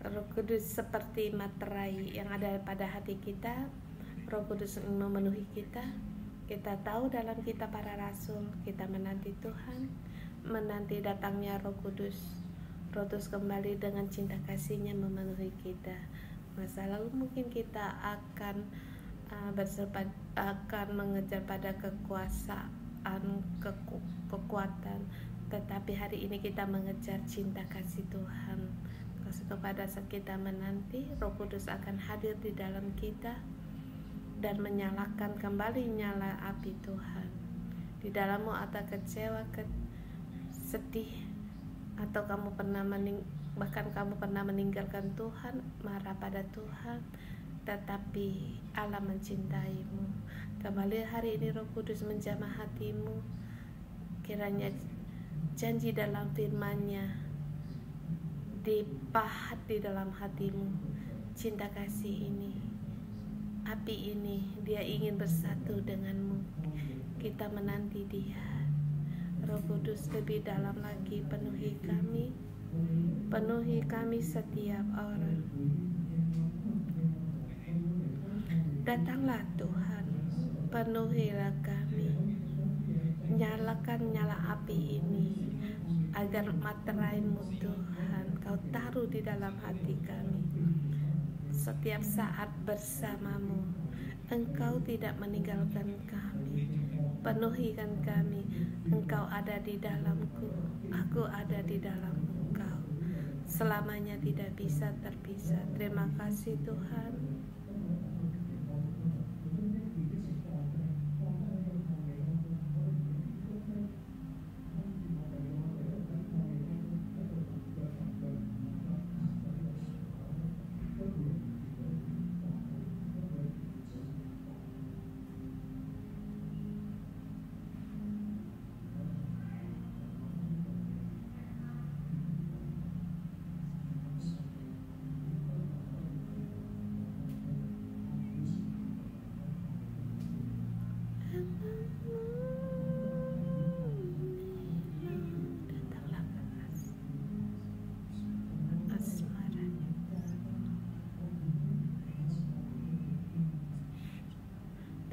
Roh Kudus seperti materai yang ada pada hati kita. Roh Kudus memenuhi kita. Kita tahu dalam kitab para rasul, kita menanti Tuhan, menanti datangnya Roh Kudus. Roh Kudus kembali dengan cinta kasih-Nya memenuhi kita. Masa lalu mungkin kita akan akan mengejar pada kekuasaan, kekuatan, tetapi hari ini kita mengejar cinta kasih Tuhan. Kepada saat kita menanti, Roh Kudus akan hadir di dalam kita dan menyalakan kembali nyala api Tuhan. Di dalammu ada kecewa, sedih, atau kamu bahkan kamu pernah meninggalkan Tuhan, marah pada Tuhan, tetapi Allah mencintaimu. Kembali hari ini Roh Kudus menjamah hatimu. Kiranya janji dalam firman-Nya dipahat di dalam hatimu. Cinta kasih ini, api ini, Dia ingin bersatu denganmu. Kita menanti Dia. Roh Kudus lebih dalam lagi, penuhi kami setiap orang. Datanglah Tuhan, penuhilah kami, nyalakan nyala api ini, agar materai-Mu Tuhan Kau taruh di dalam hati kami. Setiap saat bersama-Mu, Engkau tidak meninggalkan kami. Penuhikan kami. Engkau ada di dalamku, aku ada di dalam Engkau. Selamanya tidak bisa terpisah. Terima kasih Tuhan.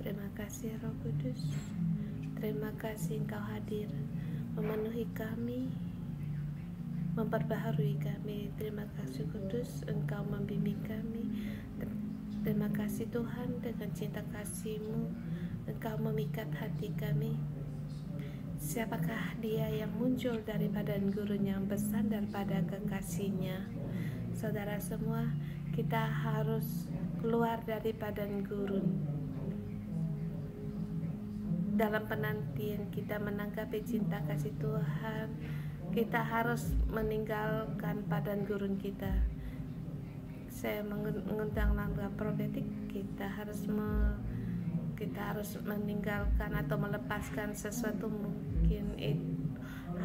Terima kasih Roh Kudus. Terima kasih Engkau hadir memenuhi kami, memperbaharui kami. Terima kasih Kudus, Engkau membimbing kami. Terima kasih Tuhan, dengan cinta kasih-Mu Engkau memikat hati kami. Siapakah dia yang muncul dari badan gurun yang bersandar pada kekasihnya? Saudara semua, kita harus keluar dari badan gurun. dalam penantian kita menanggapi cinta kasih Tuhan, kita harus meninggalkan padang gurun kita. Saya mengundang langkah profetik, kita harus meninggalkan atau melepaskan sesuatu, mungkin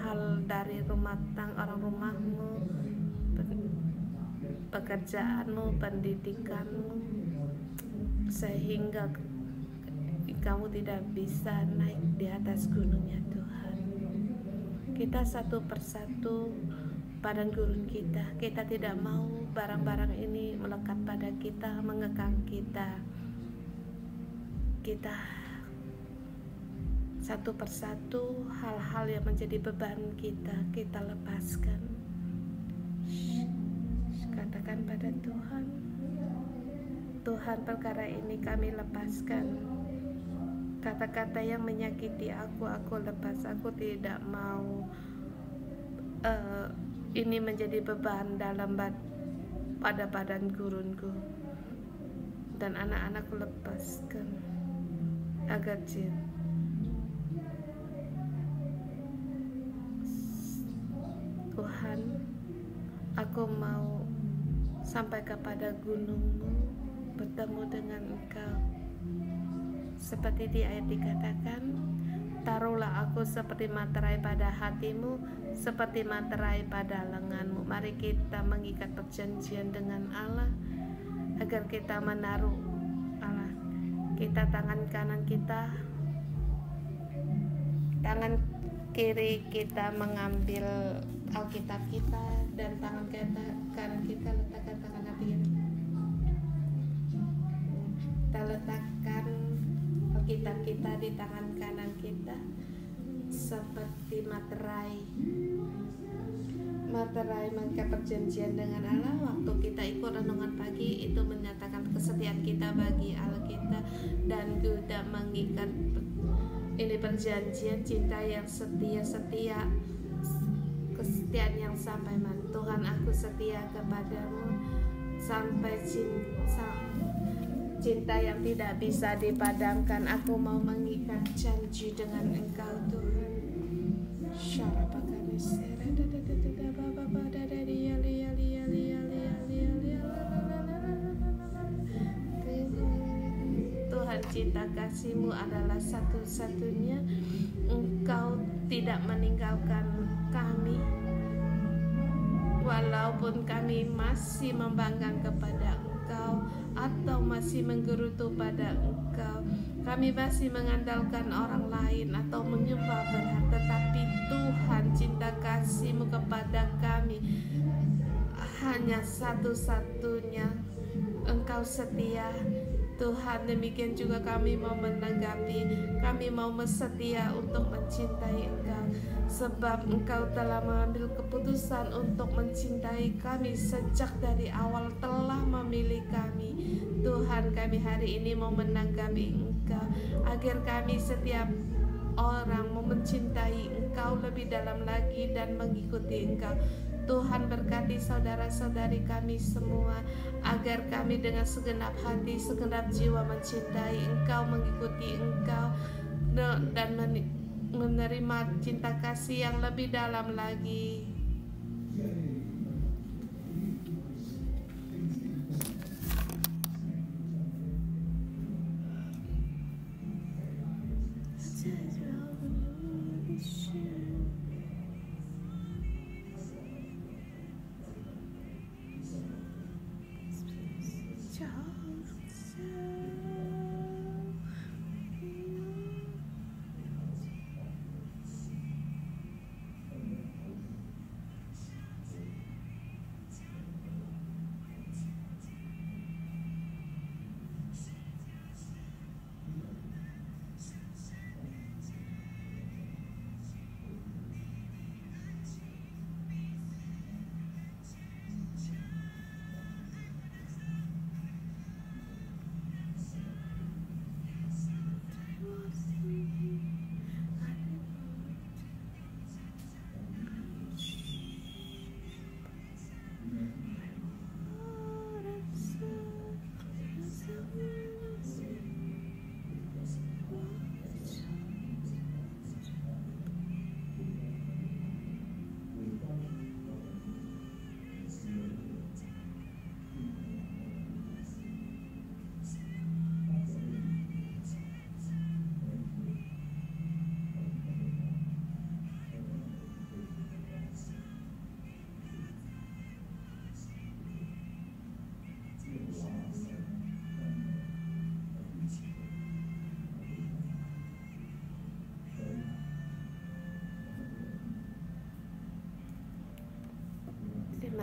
hal dari rumah tangga, orang rumahmu, pekerjaanmu, pendidikanmu, sehingga kamu tidak bisa naik di atas gunungnya Tuhan. Kita satu persatu padang gurun kita tidak mau barang-barang ini melekat pada kita, mengekang kita. Kita satu persatu hal-hal yang menjadi beban kita lepaskan. Katakan pada Tuhan, Tuhan, perkara ini kami lepaskan. Kata-kata yang menyakiti aku lepas. Aku tidak mau ini menjadi beban pada badan gurunku, dan anak-anakku lepaskan agar Tuhan, aku mau sampai kepada gunungmu, bertemu dengan Engkau. Seperti di ayat dikatakan, taruhlah aku seperti materai pada hatimu, seperti materai pada lenganmu. Mari kita mengikat perjanjian dengan Allah, agar kita menaruh Allah. Kita tangan kanan kita, tangan kiri kita mengambil Alkitab kita, dan tangan kanan kita letakkan tangan hati kita. Kita letakkan Alkitab kita di tangan kanan kita seperti materai mengikat perjanjian dengan Allah. Waktu kita ikut renungan pagi, itu menyatakan kesetiaan kita bagi Allah kita, dan juga mengikat ini perjanjian cinta yang setia, kesetiaan yang sampai mati. Tuhan, aku setia kepadamu sampai cinta yang tidak bisa dipadamkan. Aku mau mengikat janji dengan Engkau Tuhan. Tuhan, cinta kasih-Mu adalah satu-satunya. Engkau tidak meninggalkan kami, walaupun kami masih membangkang kepada Engkau atau masih menggerutu pada Engkau, kami masih mengandalkan orang lain atau menyembah berhala. Tetapi Tuhan, cinta kasih-Mu kepada kami hanya satu-satunya. Engkau setia Tuhan. Demikian juga kami mau menanggapi, kami mau setia untuk mencintai Engkau, sebab Engkau telah mengambil keputusan untuk mencintai kami sejak dari awal, telah memilih kami. Tuhan, kami hari ini mau menanggapi Engkau, agar kami setiap orang mau mencintai Engkau lebih dalam lagi dan mengikuti Engkau. Tuhan, berkati saudara-saudari kami semua, agar kami dengan segenap hati, segenap jiwa mencintai Engkau, mengikuti Engkau, dan menerima cinta kasih yang lebih dalam lagi.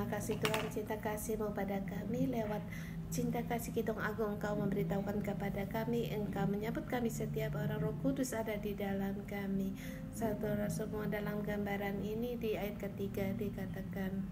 Terima kasih Tuhan, cinta kasih-Mu pada kami. Lewat cinta kasih Kidung Agung, Engkau memberitahukan kepada kami, Engkau menyambut kami setiap orang. Roh Kudus ada di dalam kami. Saudara semua, dalam gambaran ini di ayat ketiga dikatakan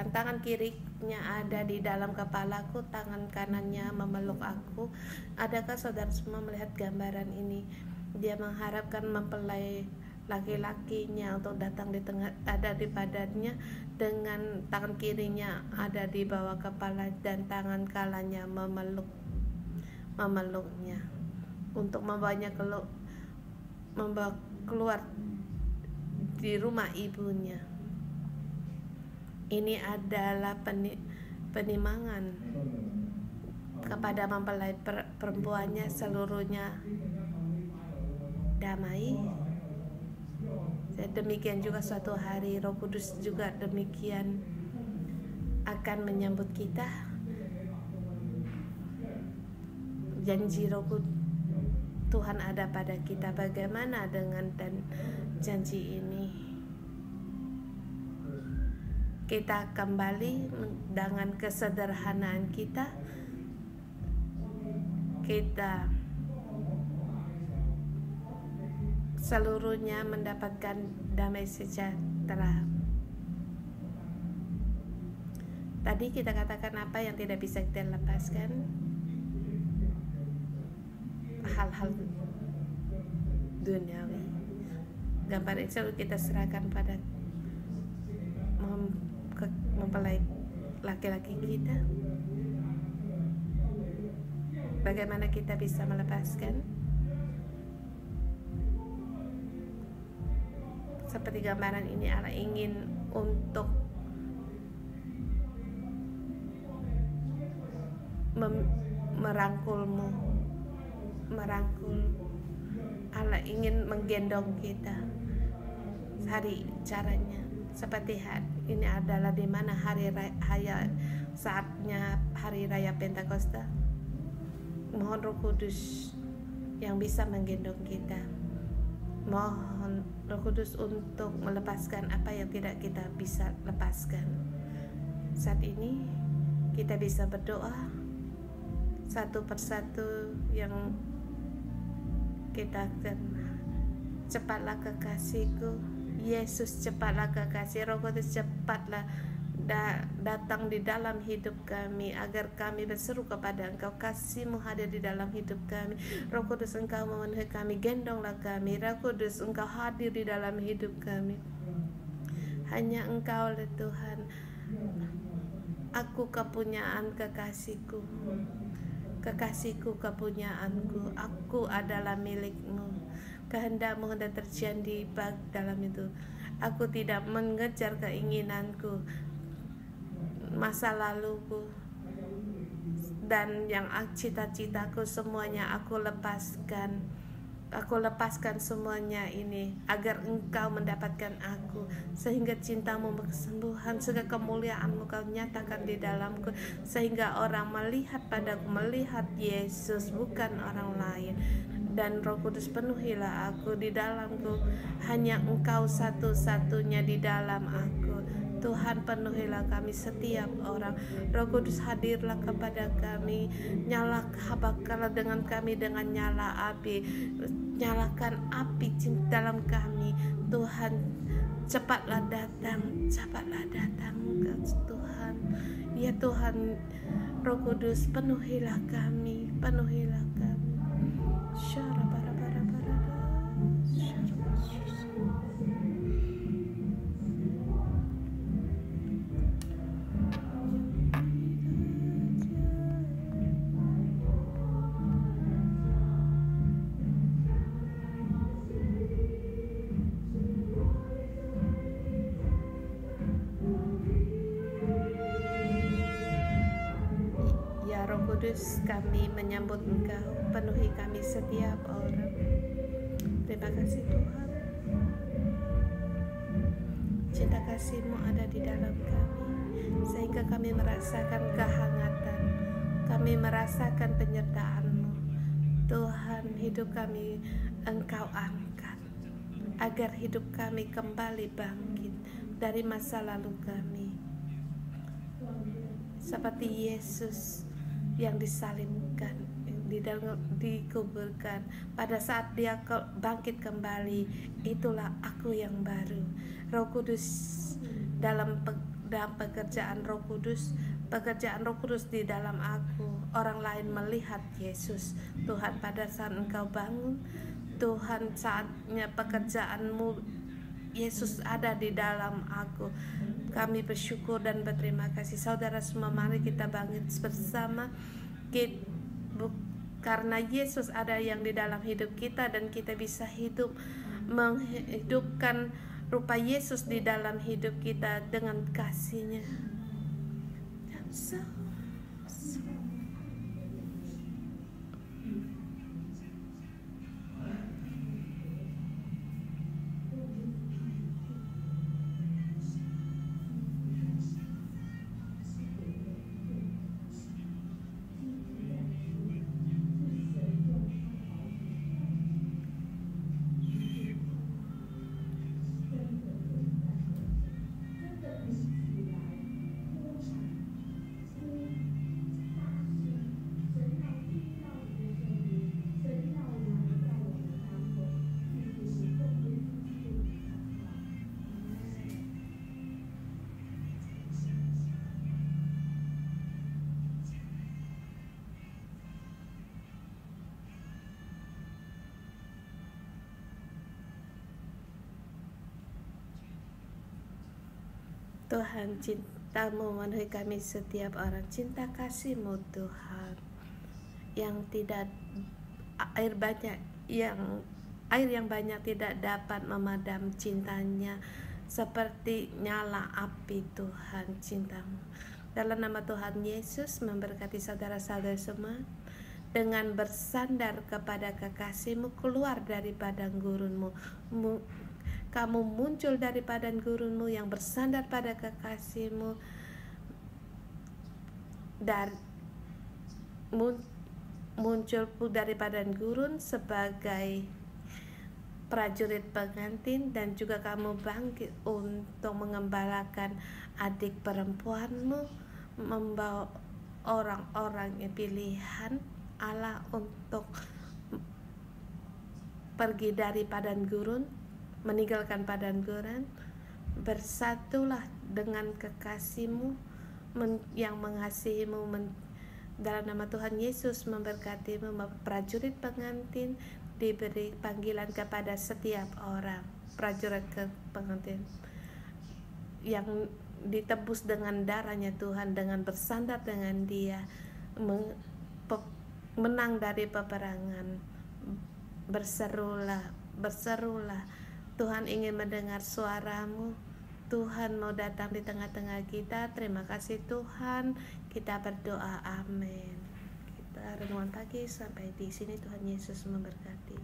tangan kirinya ada di dalam kepalaku, tangan kanannya memeluk aku. Adakah saudara semua melihat gambaran ini? Dia mengharapkan mempelai laki-lakinya untuk datang di tengah, ada di badannya, dengan tangan kirinya ada di bawah kepala dan tangan kanannya memeluknya untuk membawanya keluar di rumah ibunya. Ini adalah penimbangan kepada mempelai perempuannya, seluruhnya damai. Demikian juga suatu hari Roh Kudus juga demikian akan menyambut kita. Janji Roh Tuhan ada pada kita. Bagaimana dengan janji ini? Kita kembali dengan kesederhanaan kita seluruhnya mendapatkan damai sejahtera. Tadi kita katakan apa yang tidak bisa kita lepaskan? Hal-hal duniawi. Gambar itu kita serahkan pada mempelai laki-laki kita. Bagaimana kita bisa melepaskan? Seperti gambaran ini, Allah ingin untuk merangkulmu, merangkul. Allah ingin menggendong kita. Hari caranya seperti ini adalah di mana saatnya hari raya Pentakosta. Mohon Roh Kudus yang bisa menggendong kita. Mohon Roh Kudus untuk melepaskan apa yang tidak kita bisa lepaskan. Saat ini kita bisa berdoa satu persatu yang kita kenal. Cepatlah kekasihku, Yesus, cepatlah kekasih. Roh Kudus, cepatlah datang di dalam hidup kami, agar kami berseru kepada Engkau. Kasih-Mu hadir di dalam hidup kami. Roh Kudus, Engkau memenuhi kami, gendonglah kami. Roh Kudus, Engkau hadir di dalam hidup kami. Hanya Engkau lah Tuhan. Aku kepunyaan kekasihku, kekasihku kepunyaanku. Aku adalah milik-Mu. Kehendak-Mu hendak terjadi dalam itu. Aku tidak mengejar keinginanku, masa laluku, dan yang cita-citaku, semuanya aku lepaskan. Aku lepaskan semuanya ini agar Engkau mendapatkan aku, sehingga cinta-Mu, kesembuhan, sehingga kemuliaan-Mu Kau nyatakan di dalamku, sehingga orang melihat padaku, melihat Yesus, bukan orang lain. Dan Roh Kudus, penuhilah aku di dalamku. Hanya Engkau satu-satunya di dalam aku. Tuhan, penuhilah kami setiap orang. Roh Kudus, hadirlah kepada kami. Nyalakanlah dengan kami dengan nyala api. Nyalakan api dalam kami. Tuhan, cepatlah datang Tuhan. Ya Tuhan, Roh Kudus, penuhilah kami. Kudus, kami menyambut Engkau, penuhi kami setiap orang. Terima kasih Tuhan. Cinta kasih-Mu ada di dalam kami, sehingga kami merasakan kehangatan, kami merasakan penyertaan-Mu. Tuhan, hidup kami Engkau angkat. agar hidup kami kembali bangkit dari masa lalu kami, seperti Yesus yang disalibkan, dikuburkan. Pada saat dia bangkit kembali, itulah aku yang baru. Roh Kudus dalam pekerjaan Roh Kudus, pekerjaan Roh Kudus di dalam aku, orang lain melihat Yesus. Tuhan, pada saat Engkau bangun, Tuhan, saatnya pekerjaanmu, Yesus ada di dalam aku. Kami bersyukur dan berterima kasih. Saudara semua, mari kita bangkit bersama. Karena Yesus ada yang di dalam hidup kita, dan kita bisa hidup, menghidupkan rupa Yesus di dalam hidup kita dengan kasih-Nya. Tuhan, cinta-Mu memenuhi kami setiap orang. Cinta kasih-Mu Tuhan, yang tidak air yang banyak tidak dapat memadam cintanya, seperti nyala api Tuhan cinta-Mu. Dalam nama Tuhan Yesus, memberkati saudara-saudara semua dengan bersandar kepada kekasih-Mu, keluar dari padang gurun-Mu. Kamu muncul dari padang gurun-Mu yang bersandar pada kekasih-Mu, dan muncul dari padang gurun sebagai prajurit pengantin, dan juga kamu bangkit untuk mengembalakan adik perempuan-Mu, membawa orang-orang yang pilihan Allah untuk pergi dari padang gurun, meninggalkan padang gurun. Bersatulah dengan kekasih-Mu yang mengasihi-Mu. Dalam nama Tuhan Yesus, memberkati-Mu. Prajurit pengantin diberi panggilan kepada setiap orang, prajurit pengantin yang ditebus dengan darahnya Tuhan, dengan bersandar dengan Dia, menang dari peperangan. Berserulah, Tuhan ingin mendengar suara-Mu. Tuhan mau datang di tengah-tengah kita. Terima kasih Tuhan. Kita berdoa, amin. Kita renungan pagi sampai di sini. Tuhan Yesus memberkati.